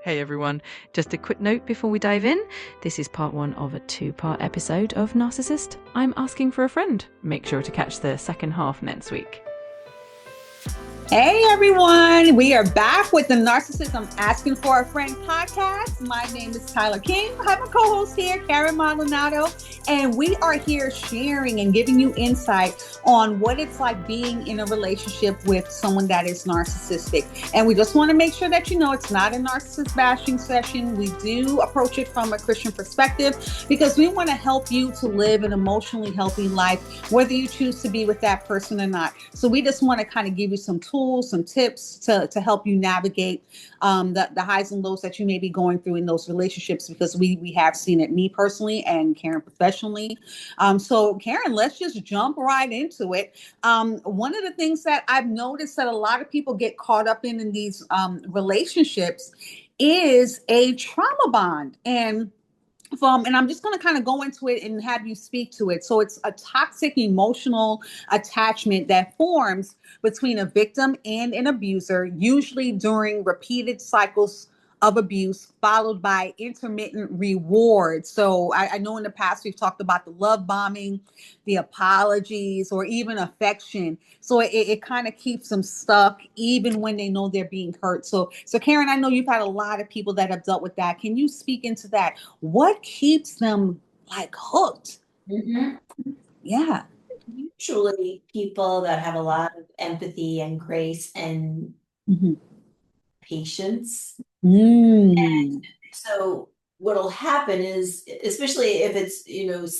Hey everyone, just a quick note before we dive in. This is part one of a two-part episode of Narcissist. I'm asking for a friend. Make sure to catch the second half next week. Hey everyone, we are back with the Narcissist I'm Asking for a Friend podcast. My name is Tyler King. I have a co-host here, Karen Maldonado, and we are here sharing and giving you insight on what it's like being in a relationship with someone that is narcissistic. And we just want to make sure that you know it's not a narcissist bashing session. We do approach it from a Christian perspective because we want to help you to live an emotionally healthy life, whether you choose to be with that person or not. So we just want to kind of give you some tools, some tips to help you navigate the highs and lows that you may be going through in those relationships, because we have seen it, me personally and Karen professionally. So Karen, let's just jump right into it. One of the things that I've noticed that a lot of people get caught up in these relationships is a trauma bond. And I'm just going to kind of go into it and have you speak to it. So it's a toxic emotional attachment that forms between a victim and an abuser, usually during repeated cycles of abuse, followed by intermittent rewards. So I know in the past we've talked about the love bombing, the apologies, or even affection. So it kind of keeps them stuck even when they know they're being hurt. So Karen, I know you've had a lot of people that have dealt with that. Can you speak into that? What keeps them like hooked? Mhm. Yeah. Usually people that have a lot of empathy and grace and Mhm. patience. Mm. So what'll happen is, especially if it's,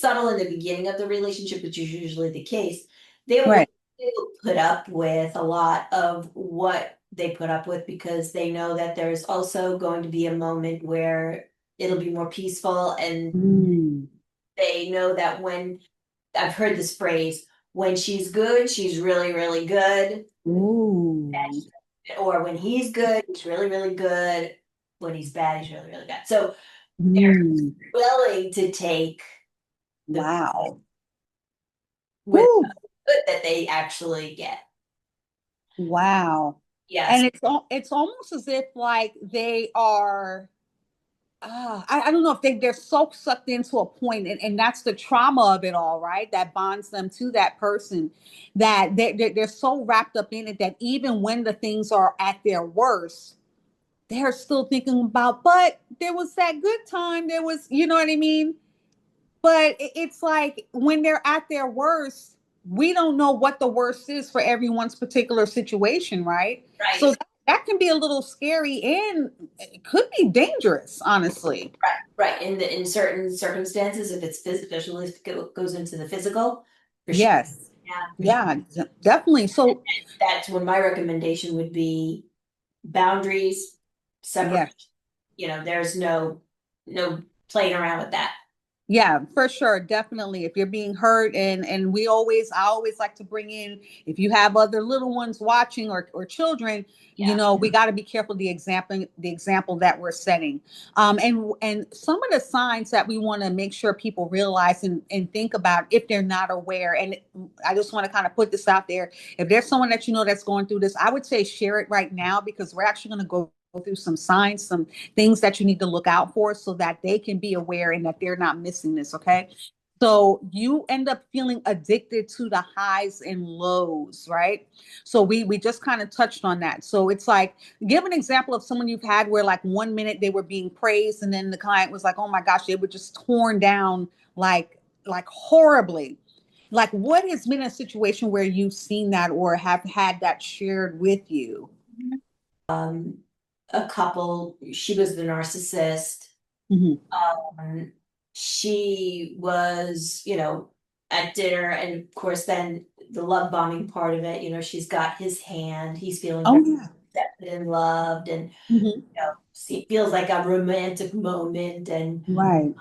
subtle in the beginning of the relationship, which is usually the case, they will, Right. they will put up with a lot of what they put up with because they know that there's also going to be a moment where it'll be more peaceful, and Mm. they know that when I've heard this phrase, when she's good, she's really, really good. Ooh. Or when he's good, he's really, really good. When he's bad, he's really, really bad. So they're Mm. willing to take the Wow. with Woo. the good that they actually get. Wow. Yes. And it's almost as if like they are I don't know if they're so sucked into a point, and that's the trauma of it all, right? That bonds them to that person, that they're so wrapped up in it that even when the things are at their worst, they're still thinking about, but there was that good time. There was, you know what I mean? But it's like when they're at their worst, we don't know what the worst is for everyone's particular situation, right? So Right. that can be a little scary and it could be dangerous, honestly. Right. In certain circumstances, if it's physical, if it goes into the physical, for sure. Yes. Yeah, for sure. Yeah, definitely. So, That's when my recommendation would be boundaries, separate. yeah. There's no playing around with that. Yeah, for sure. Definitely. If you're being hurt, and I always like to bring in, if you have other little ones watching, or children, Yeah. we got to be careful the example that we're setting. And some of the signs that we want to make sure people realize and think about if they're not aware. And I just want to kind of put this out there. If there's someone that you know that's going through this, I would say share it right now, because we're actually going to go through some signs, some things that you need to look out for so that they can be aware and that they're not missing this. Okay. So you end up feeling addicted to the highs and lows, right? So we just kind of touched on that. So it's like, give an example of someone you've had where like 1 minute they were being praised and then the client was like, oh my gosh, they were just torn down like horribly. Like, what has been a situation where you've seen that or have had that shared with you? A couple, she was the narcissist. Mhm. Um, she was, at dinner, and of course, then the love bombing part of it, she's got his hand, he's feeling Oh very yeah. accepted and loved, and Mhm. it feels like a romantic moment, and Right.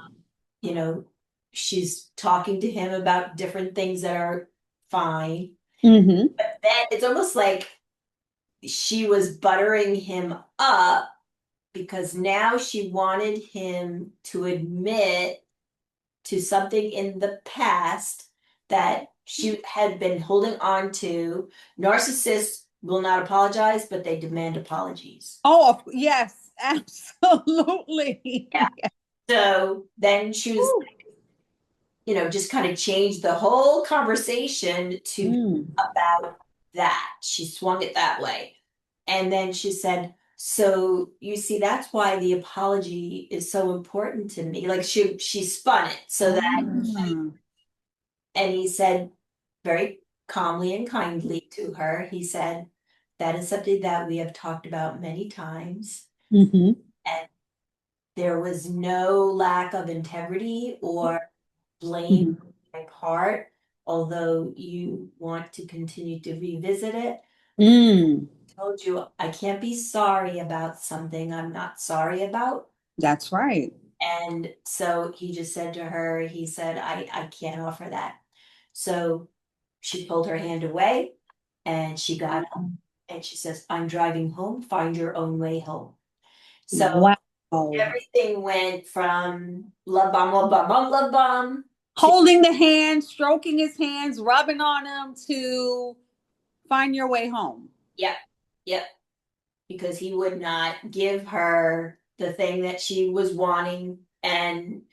you know, she's talking to him about different things that are fine. Mhm. But then it's almost like she was buttering him up because now she wanted him to admit to something in the past that she had been holding on to. Narcissists will not apologize, but they demand apologies. Oh, yes, absolutely. Yeah. So then she was, Ooh. just kind of changed the whole conversation to Mm. about that. She swung it that way. And then she said, so you see, that's why the apology is so important to me. Like she spun it so that, Mm. and he said very calmly and kindly to her, he said, that is something that we have talked about many times. Mm-hmm. And there was no lack of integrity or blame Mm-hmm. on my part, although you want to continue to revisit it. Mm. I told you I can't be sorry about something I'm not sorry about. That's right. And so he just said to her, he said, I can't offer that. So she pulled her hand away and she got up and she says, I'm driving home, find your own way home. So Wow. everything went from love bomb to, Holding the hand, stroking his hands, rubbing on him to find your way home. yep, yep, because he would not give her the thing that she was wanting. And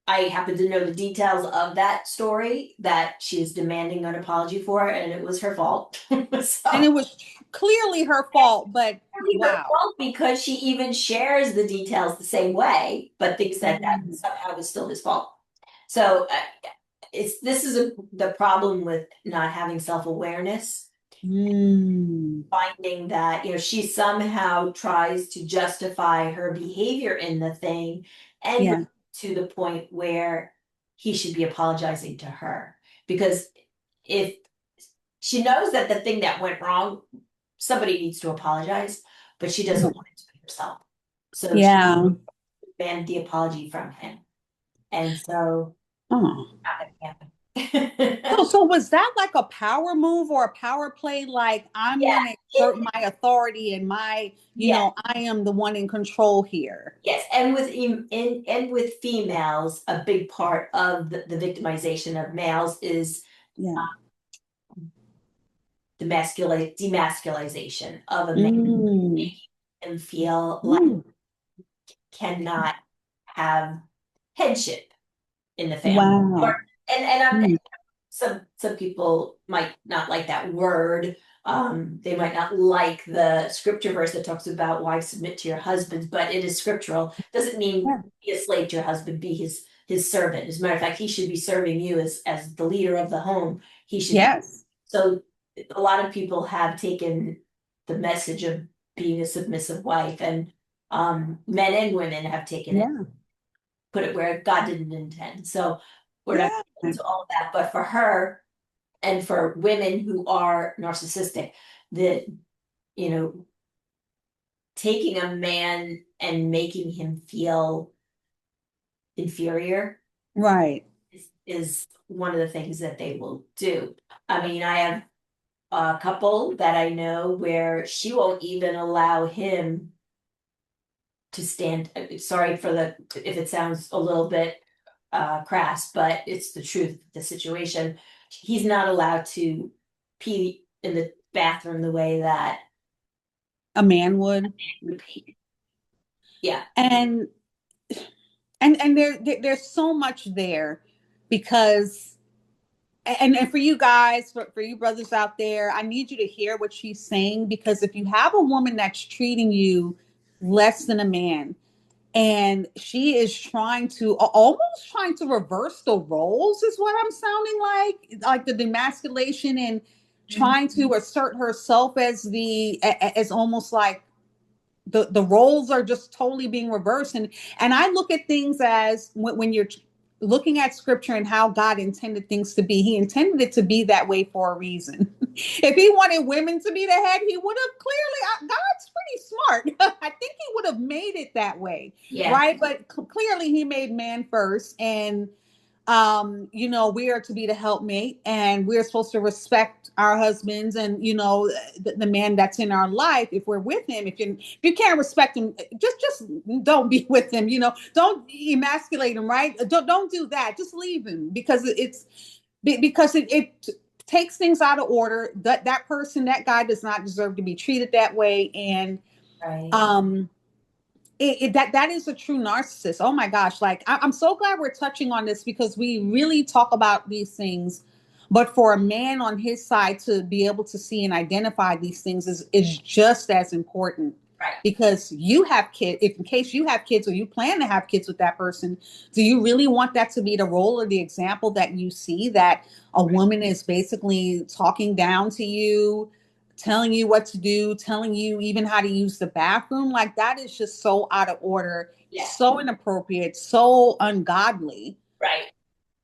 I happen to know the details of that story that she is demanding an apology for, and it was her fault. And So it was clearly her fault, but really her wow. fault because she even shares the details the same way, but thinks that that Mm. somehow is still his fault. So this is the problem with not having self-awareness, Mm. finding that she somehow tries to justify her behavior in the thing and Yeah. to the point where he should be apologizing to her, because if she knows that the thing that went wrong, somebody needs to apologize, but she doesn't want it to be herself. So she Yeah. banned the apology from him. And so Oh. not gonna So, happen. so was that like a power move or a power play? Like, I'm Yeah, going to exert my authority and yeah, I am the one in control here. yes. And with females, a big part of the victimization of males is Yeah. the demasculization of a man, Mm. making him feel like Mm. cannot have headship in the family. Or Wow. and I'm Mm. some people might not like that word. They might not like the scripture verse that talks about wives submit to your husbands, but it is scriptural. Doesn't mean Yeah. be a slave to your husband, be his servant. As a matter of fact, he should be serving you as the leader of the home. He should be. Yes. So a lot of people have taken the message of being a submissive wife, and men and women have taken it, Yeah. put it where God didn't intend. So we're not Yeah. into all of that. But for her and for women who are narcissistic, that you know, taking a man and making him feel inferior Right. is one of the things that they will do. I mean, I have a couple that I know where she won't even allow him to stand. Sorry for if it sounds a little bit crass, but it's the truth of the situation. He's not allowed to pee in the bathroom the way that A man would. would pee. Yeah. And there's so much there because and for you guys, for you brothers out there, I need you to hear what she's saying, because if you have a woman that's treating you less than a man, and she is trying to almost trying to reverse the roles, is what I'm sounding like the demasculation, and trying to assert herself as as almost like the roles are just totally being reversed. And I look at things as when you're looking at scripture and how God intended things to be, he intended it to be that way for a reason. If he wanted women to be the head, he would have clearly, God's pretty smart. I think he would have made it that way. Yeah. Right. But clearly he made man first. And we are to be the helpmate, and we're supposed to respect our husbands and the man that's in our life. If we're with him, if you can't respect him, just don't be with him. Don't emasculate him, right? Don't do that. Just leave him, because it takes things out of order. That person, that guy does not deserve to be treated that way. And Right. um that is a true narcissist. Oh my gosh. Like I'm so glad we're touching on this because we really talk about these things. But for a man on his side to be able to see and identify these things is just as important, Right. because you have kids. If in case you have kids or you plan to have kids with that person, do you really want that to be the role or the example that you see, that a woman is basically talking down to you, telling you what to do, telling you even how to use the bathroom? Like, that is just so out of order, Yeah. so inappropriate, so ungodly. Right.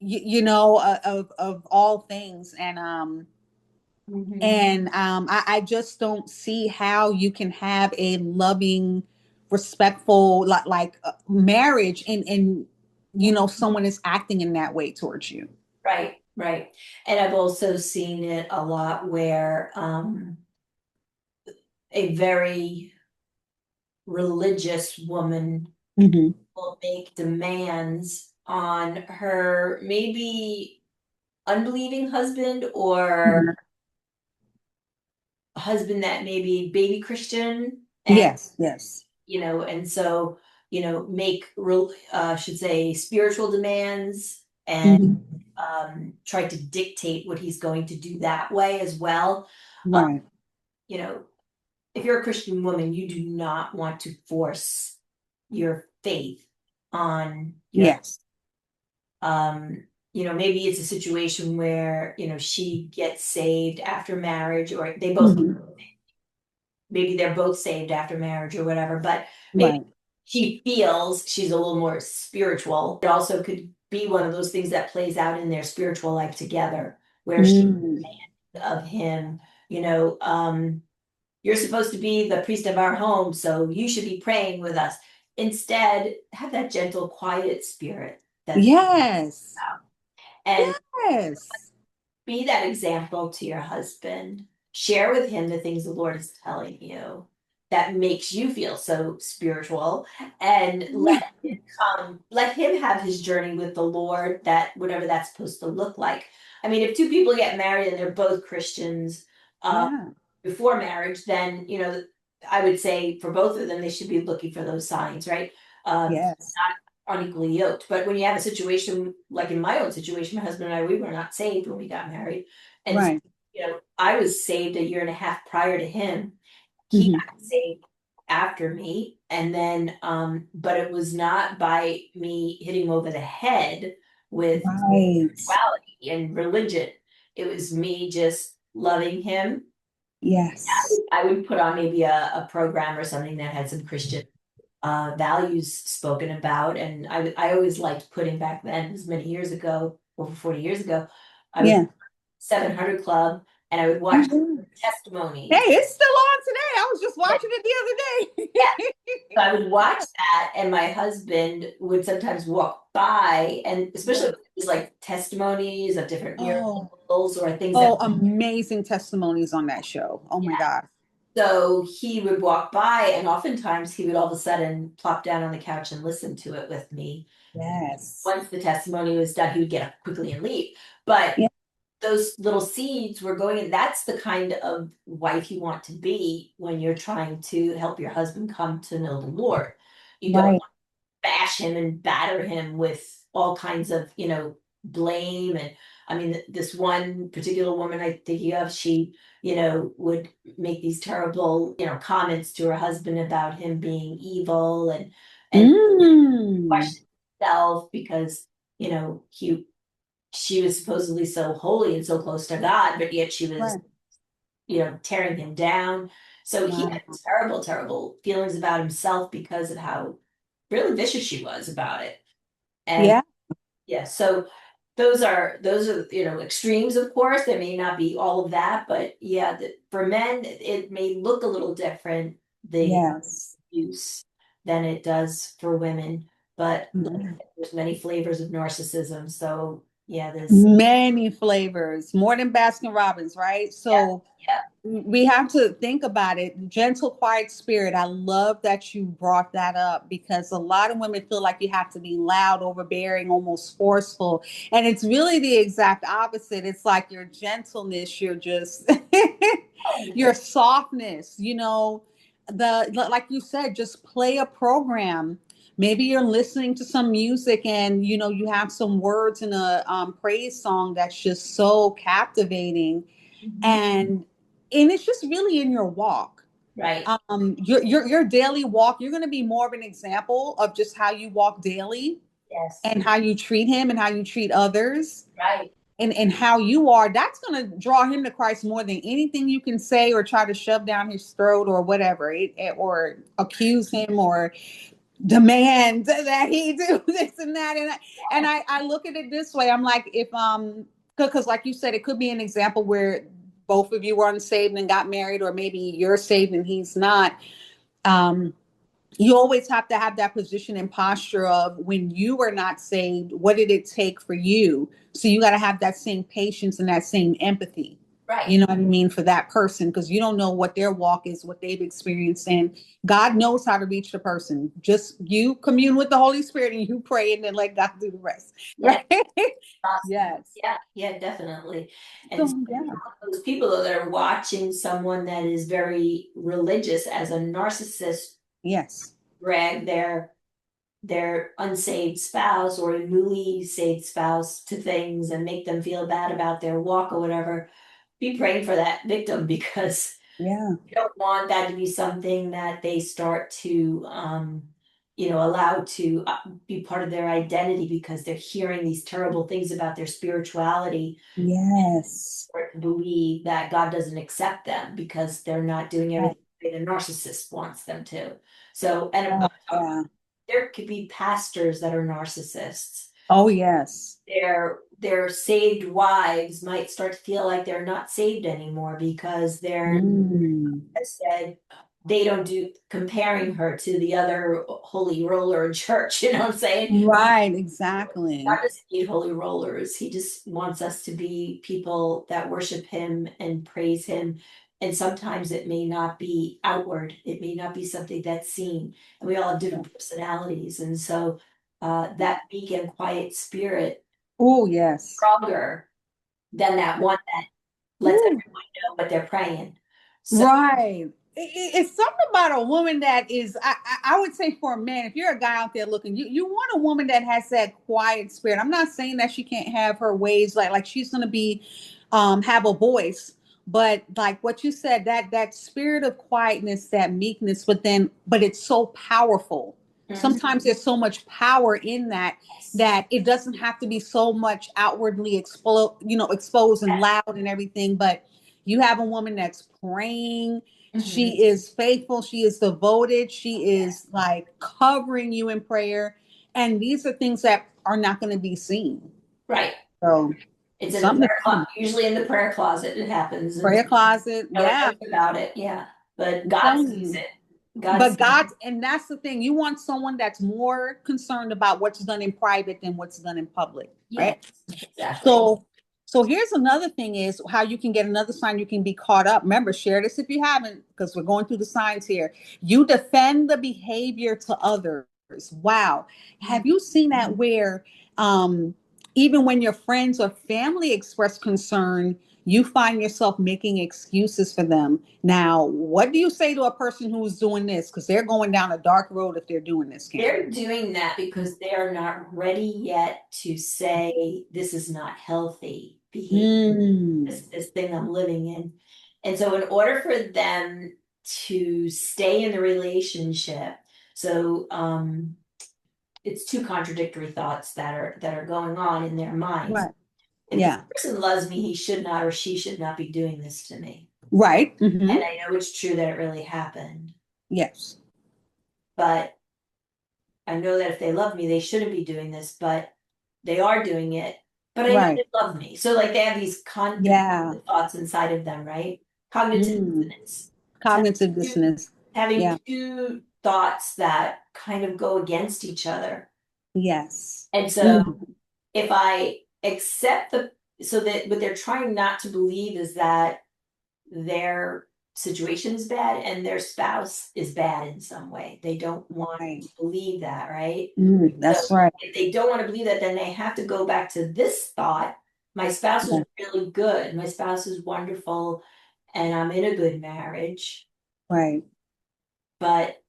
You know, of all things. I just don't see how you can have a loving, respectful, marriage, and you know, someone is acting in that way towards you. Right. Right. And I've also seen it a lot where a very religious woman Mm-hmm. will make demands on her maybe unbelieving husband, Mm-hmm. or a husband that may be baby Christian, and Yes, yes. and so make real should say spiritual demands, and Mm-hmm. try to dictate what he's going to do that way as well. uh, Right. you know if you're a Christian woman, you do not want to force your faith on your Yes. maybe it's a situation where she gets saved after marriage, or they both, Mm-hmm. maybe they're both saved after marriage or whatever, but maybe Right. she feels she's a little more spiritual. It also could be one of those things that plays out in their spiritual life together, where she Mm. of him, you know, you're supposed to be the priest of our home, so you should be praying with us. Instead, have that gentle, quiet spirit that, Yes. and Yes. be that example to your husband. Share with him the things the Lord is telling you that makes you feel so spiritual, and Yeah. let him have his journey with the Lord, that whatever that's supposed to look like. I mean, if two people get married and they're both Christians Yeah. before marriage, then I would say for both of them they should be looking for those signs, right? Yes. Not unequally yoked. But when you have a situation like in my own situation, my husband and I, we were not saved when we got married. And Right. I was saved a year and a half prior to him. He Mm-hmm. got saved after me. And then but it was not by me hitting him over the head with Right. spirituality and religion. It was me just loving him. Yes. I would put on maybe a program or something that had some Christian values spoken about. And I always liked putting, back then, as many years ago, over 40 years ago, I would Yeah. 700 Club, and I would watch Mhm. Hey, testimonies. it's still on today. I was just watching it the other Yeah, day. so I would watch that, and my husband would sometimes walk by, and especially Yeah. if it was like testimonies of different Oh, miracles or things oh, that. amazing testimonies on that show. Oh my God. So he would walk by, and oftentimes he would all of a sudden plop down on the couch and listen to it with me. Yes. Once the testimony was done, he would get up quickly and leave. But Yeah. those little seeds were going in. That's the kind of wife you want to be when you're trying to help your husband come to know the Lord. You don't Right. bash him and batter him with all kinds of, blame. And I mean, this one particular woman I think of, she, would make these terrible, comments to her husband about him being evil, and Mm. question himself because, he she was supposedly so holy and so close to God, but yet she was, Right. tearing him down. So he Wow. had terrible, terrible feelings about himself because of how really vicious she was about it. And Yeah. yeah, so those are extremes, of course. There may not be all of that, but yeah, for men it may look a little different, the Yes. abuse, than it does for women. But Yeah. there's many flavors of narcissism, so Yeah, there's Many flavors, more than Baskin Robbins, right? yeah, So yeah. we have to think about it. Gentle, quiet spirit. I love that you brought that up because a lot of women feel like you have to be loud, overbearing, almost forceful. And it's really the exact opposite. It's like your gentleness, your just your softness, like you said, just play a program. Maybe you're listening to some music and you have some words in a praise song that's just so captivating, Mhm. and it's just really in your walk, Right. your daily walk. You're going to be more of an example of just how you walk daily Yes. and how you treat him and how you treat others, Right. and how you are. That's going to draw him to Christ more than anything you can say or try to shove down his throat or whatever, or accuse him or demand that he do this and that. And I look at it this way. I'm like, if because like you said, it could be an example where both of you were unsaved and got married, or maybe you're saved and he's not. um you always have to have that position and posture of, when you were not saved, what did it take for you? So you got to have that same patience and that same empathy, Right. you know what I mean, for that person, because you don't know what their walk is, what they've experienced, and God knows how to reach the person. Just you commune with the Holy Spirit and you pray, and then let God do the rest. Yeah. Right? Yes. Yeah. Yeah. Definitely. And So yeah. those people that are watching someone that is very religious as a narcissist Yes. drag their unsaved spouse or a newly saved spouse to things and make them feel bad about their walk or whatever, be praying for that victim because Yeah. you don't want that to be something that they start to allow to be part of their identity because they're hearing these terrible things about their spirituality, Yes. or to believe that God doesn't accept them because they're not doing Yeah. everything the narcissist wants them to. So, and Oh, yeah. there could be pastors that are narcissists. Oh, yes. Their saved wives might start to feel like they're not saved anymore because they're Mm. said they don't do, comparing her to the other holy roller in church, you know what I'm saying? Right, exactly. God doesn't need holy rollers. He just wants us to be people that worship him and praise him. And sometimes it may not be outward, it may not be something that's seen. And we all have different personalities. And so that meek and quiet spirit, Oh, yes. stronger than that one that lets Ooh, everyone know what they're praying. So right. It's something about a woman that is, I would say, for a man, if you're a guy out there looking, you want a woman that has that quiet spirit. I'm not saying that she can't have her ways, like she's going to be, have a voice, but like what you said, that spirit of quietness, that meekness, but it's so powerful. mhm, Sometimes there's so much power in that, yes, that it doesn't have to be so much outwardly exposed and loud and everything, but you have a woman that's praying. mhm, She is faithful. She is devoted. She is like covering you in prayer. And these are things that are not going to be seen. right. So It's in the something prayer to closet, usually in the prayer closet it happens, and prayer closet. no one Yeah. knows about it. Yeah, but I'm God telling sees you. it. God But sees God, and that's the thing. You want someone that's more concerned about what's done in private than what's done in public, yes, right? exactly. So, so here's another thing is how you can get another sign you can be caught up. Remember, share this if you haven't, because we're going through the signs here. You defend the behavior to others. Wow. Have you seen that where um, even when your friends or family express concern, you find yourself making excuses for them? Now, what do you say to a person who's doing this? Because they're going down a dark road if they're doing this, Karen. They're doing that because they are not ready yet to say this is not healthy behavior, Mm, this thing I'm living in. And so in order for them to stay in the relationship, so it's two contradictory thoughts that are going on in their minds. right. If this Yeah. person loves me, he should not or she should not be doing this to me. Right. And I know it's true that it really happened, Yes. but I know that if they love me, they shouldn't be doing this, but they are doing it. But I know Right. they love me. So like they have these Yeah. thoughts inside of them, right? Cognitive Mm. dissonance. So Cognitive two- dissonance. having Yeah. two thoughts that kind of go against each other. Yes. And so Mm. if I accept so that what they're trying not to believe is that their situation is bad and their spouse is bad in some way. They don't want Right. to believe that, right? So That's right. if they don't want to believe that, then they have to go back to this thought. My spouse is Yeah. really good. My spouse is wonderful, and I'm in a good marriage, Right. but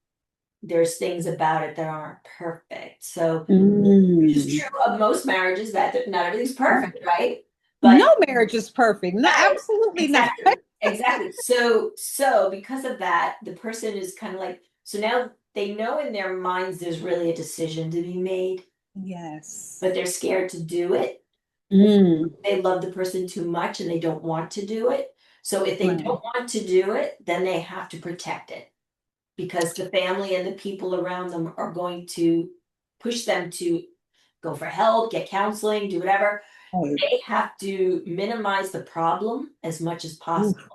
there's things about it that aren't perfect. So it's Mm. true of most marriages that not everything's perfect, right? But No marriage is perfect. No, right, absolutely not. exactly, exactly. So because of that, the person is kind of like, so now they know in their minds there's really a decision to be made, Yes. but they're scared to do it. Mm. They love the person too much and they don't want to do it. So if they Right. don't want to do it, then they have to protect it because the family and the people around them are going to push them to go for help, get counseling, do whatever. Right. They have to minimize the problem as much as possible. Oof.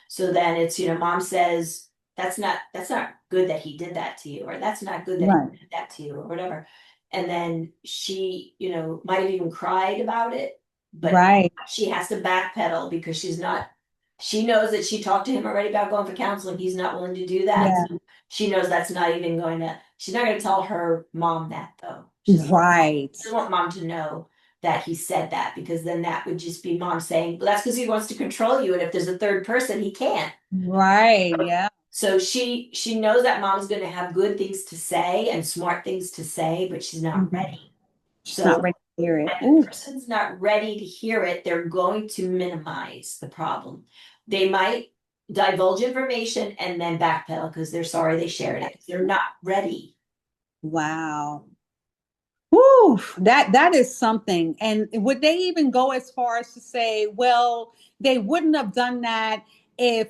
So then it's, mom says, that's not good that he did that to you, or that's not good that Right. he did that to you, or whatever. And then she, might have even cried about it, but Right. she has to backpedal because she knows that she talked to him already about going for counseling. He's not willing to do that. Yeah. So she knows she's not gonna tell her mom that though. Right. She doesn't want mom to know that he said that because then that would just be mom saying, well, that's because he wants to control you. And if there's a third person, he can't. Right. Yeah. So she knows that mom's going to have good things to say and smart things to say, but she's not Mhm. ready. She's So not ready to hear it. when the Ooh. person's not ready to hear it, they're going to minimize the problem. They might divulge information and then backpedal because they're sorry they shared it. They're not ready. Wow. Whew, that is something. And would they even go as far as to say, well, they wouldn't have done that if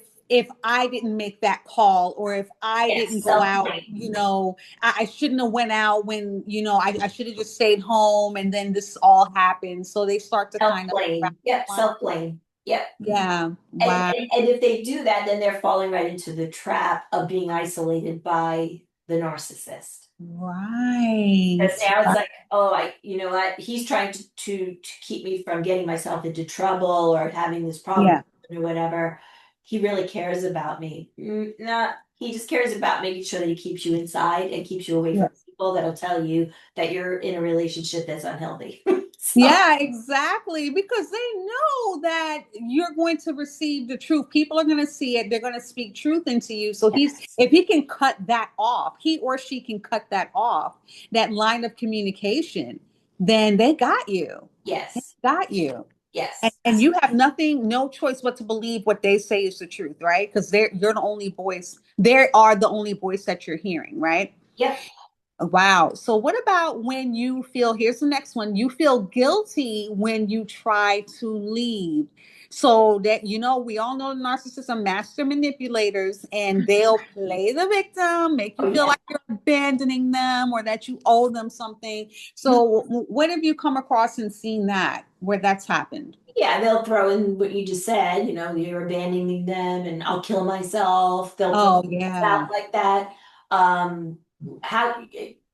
I didn't make that call, or if I Yes, didn't go out, self-blame. I shouldn't have went out when, I should have just stayed home and then this all happened. So they start to kind of Self-blame. Yep, self-blame. Yep. yeah, And, wow, and and if they do that, then they're falling right into the trap of being isolated by the narcissist. right. Because now it's like, oh, you know what? He's trying to keep me from getting myself into trouble or having this problem Yeah, or whatever. He really cares about me. Not he just cares about making sure that he keeps you inside and keeps you away from yes. people that'll tell you that you're in a relationship that's unhealthy. So Yeah, exactly. Because they know that you're going to receive the truth. People are going to see it. They're going to speak truth into you. So yes, if he can cut that off, he or she can cut that off, that line of communication, then they got you. They yes, got you. And, yes, and you have no choice but to believe what they say is the truth, right? Because you're the only voice. They are the only voice that you're hearing, right? yep. Wow. So what about when you feel, here's the next one, you feel guilty when you try to leave. So that, we all know narcissists are master manipulators and they'll play the victim, make you Oh feel yeah. like you're abandoning them or that you owe them something. So what have you come across and seen that where that's happened? Yeah, they'll throw in what you just said, you're abandoning them and I'll kill myself. They'll throw Oh, things yeah. out like that. Um, how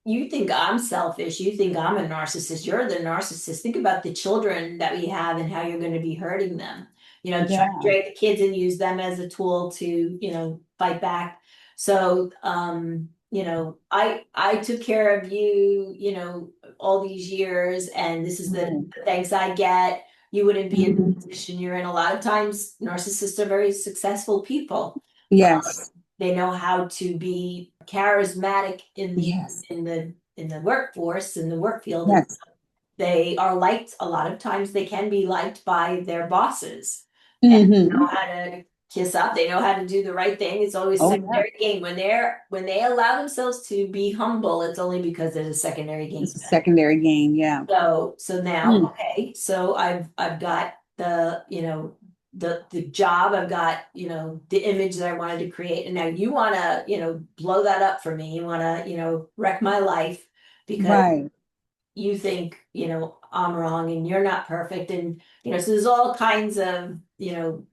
you think I'm selfish, you think I'm a narcissist, you're the narcissist. Think about the children that we have and how you're going to be hurting them. Try to Yeah. drag the kids and use them as a tool to, fight back. So, I took care of you, all these years, and this is the Right. thanks I get. You wouldn't be in the Mhm. position you're in. A lot of times, narcissists are very successful people. Yes. They know how to be charismatic Yes. in the workforce, in the work field, and Yes. they are liked. A lot of times, they can be liked by their bosses and know Hmm. how to kiss up. They know how to do the right thing. It's always Oh, yeah. secondary gain when they allow themselves to be humble. It's only because there's a secondary gain. It's a secondary gain. Yeah. So now, Mm. okay, so I've got the job, I've got, the image that I wanted to create, and now you wanna, blow that up for me. You wanna, wreck my life because Right. you think, I'm wrong and you're not perfect. And, so there's all kinds of,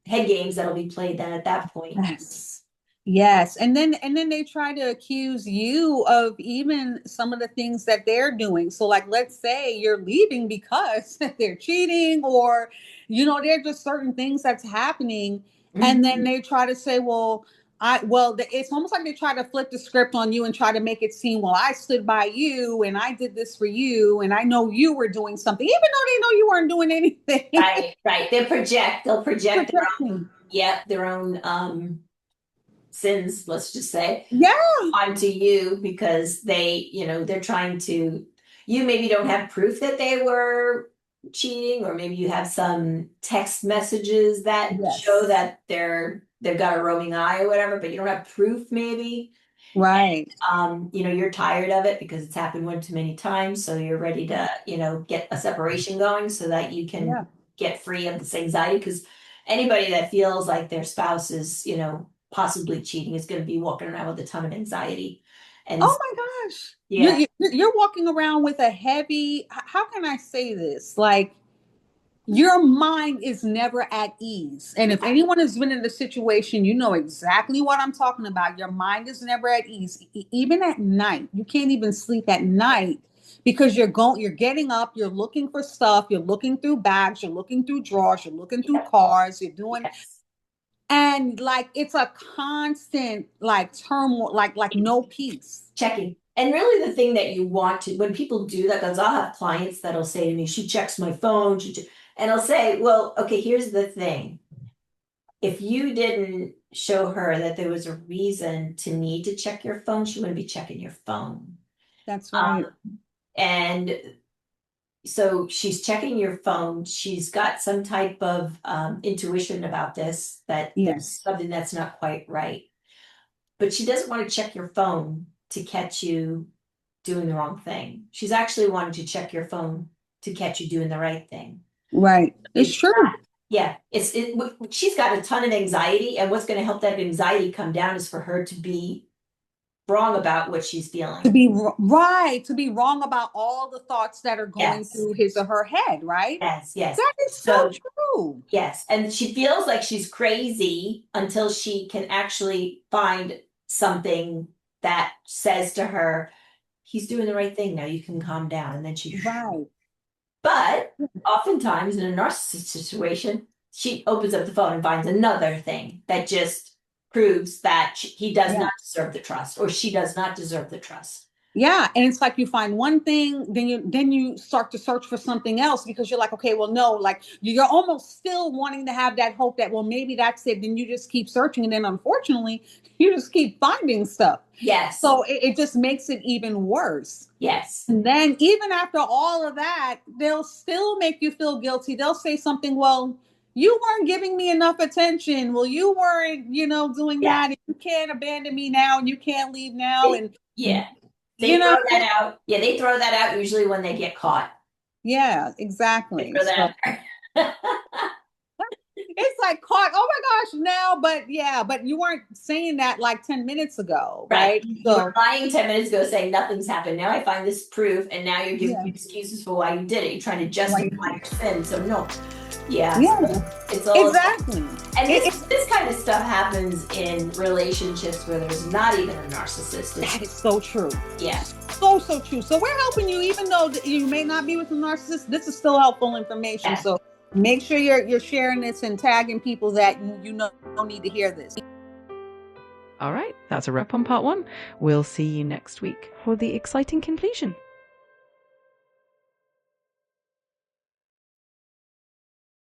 head games that'll be played then at that point. Yes. Yes. And then they try to accuse you of even some of the things that they're doing. So like let's say you're leaving because they're cheating, or there are just certain things that's happening, and then Mhm. they try to say, well, it's almost like they try to flip the script on you and try to make it seem, well, I stood by you and I did this for you and I know you were doing something even though they know you weren't doing anything. Right, right. They'll project their own, Protecting. yeah, their own sins, let's just say, Yeah. onto you because they're trying to, you maybe don't have proof that they were cheating, or maybe you have some text messages that show Yes. that they've got a roaming eye or whatever, but you don't have proof maybe. Right. You're tired of it because it's happened one too many times, so you're ready to, get a separation going so that you can Yeah. get free of this anxiety. Because anybody that feels like their spouse is, possibly cheating is going to be walking around with a ton of anxiety. And Oh my gosh. yeah, You're walking around with a heavy, how can I say this? Like your mind is never at ease. And if anyone has been in the situation, you know exactly what I'm talking about. Your mind is never at ease. Even at night, you can't even sleep at night because you're getting up, you're looking for stuff, you're looking through bags, you're looking through drawers, you're looking through yeah, cars, you're doing, yes. and like it's a constant like turmoil, like no peace. Checking. And really the thing that you want to, when people do that, because I'll have clients that'll say to me, she checks my phone, and I'll say, well, okay, here's the thing. If you didn't show her that there was a reason to need to check your phone, she wouldn't be checking your phone. That's right. And so she's checking your phone. She's got some type of intuition about this, that there's Yes. something that's not quite right. But she doesn't want to check your phone to catch you doing the wrong thing. She's actually wanting to check your phone to catch you doing the right thing. Right. It's It's true. not, yeah, she's got a ton of anxiety, and what's going to help that anxiety come down is for her to be wrong about what she's To feeling. be right, to be wrong about all the thoughts that are going Yes, through his or her head, right? yes, yes. That is so So true. yes, and she feels like she's crazy until she can actually find something that says to her, he's doing the right thing now, you can calm down. And then she, Right. but oftentimes in a narcissist situation, she opens up the phone and finds another thing that just proves that he does Yeah. not deserve the trust, or she does not deserve the trust. Yeah, and it's like you find one thing, then you start to search for something else because you're like, okay, well, no, like you're almost still wanting to have that hope that, well, maybe that's it. Then you just keep searching, and then unfortunately, you just keep finding stuff. Yes, So it just makes it even worse. yes. And then even after all of that, they'll still make you feel guilty. They'll say something, well, you weren't giving me enough attention. Well, you weren't, doing Yeah. that. And you can't abandon me now and you can't leave now. They, And, yeah. you They know, throw that out. Yeah, they throw that out usually when they get caught. yeah, They exactly. throw So that out. it's like caught, oh my gosh, now, but yeah, but you weren't saying that like 10 minutes ago, Right. right? You were So, lying 10 minutes ago saying nothing's happened. Now I find this proof, and now you're giving yeah, me excuses for why you did it. You're trying to like, justify your sin. So no. Yeah. So yeah, it's all about, exactly. and It, this kind of stuff happens in relationships where there's not even a narcissist. that is so true. Yeah. So true. So we're helping you, even though you may not be with a narcissist. This is still helpful information. Yeah. So make sure you're sharing this and tagging people that you know need to hear this. All right, that's a wrap on part one. We'll see you next week for the exciting completion.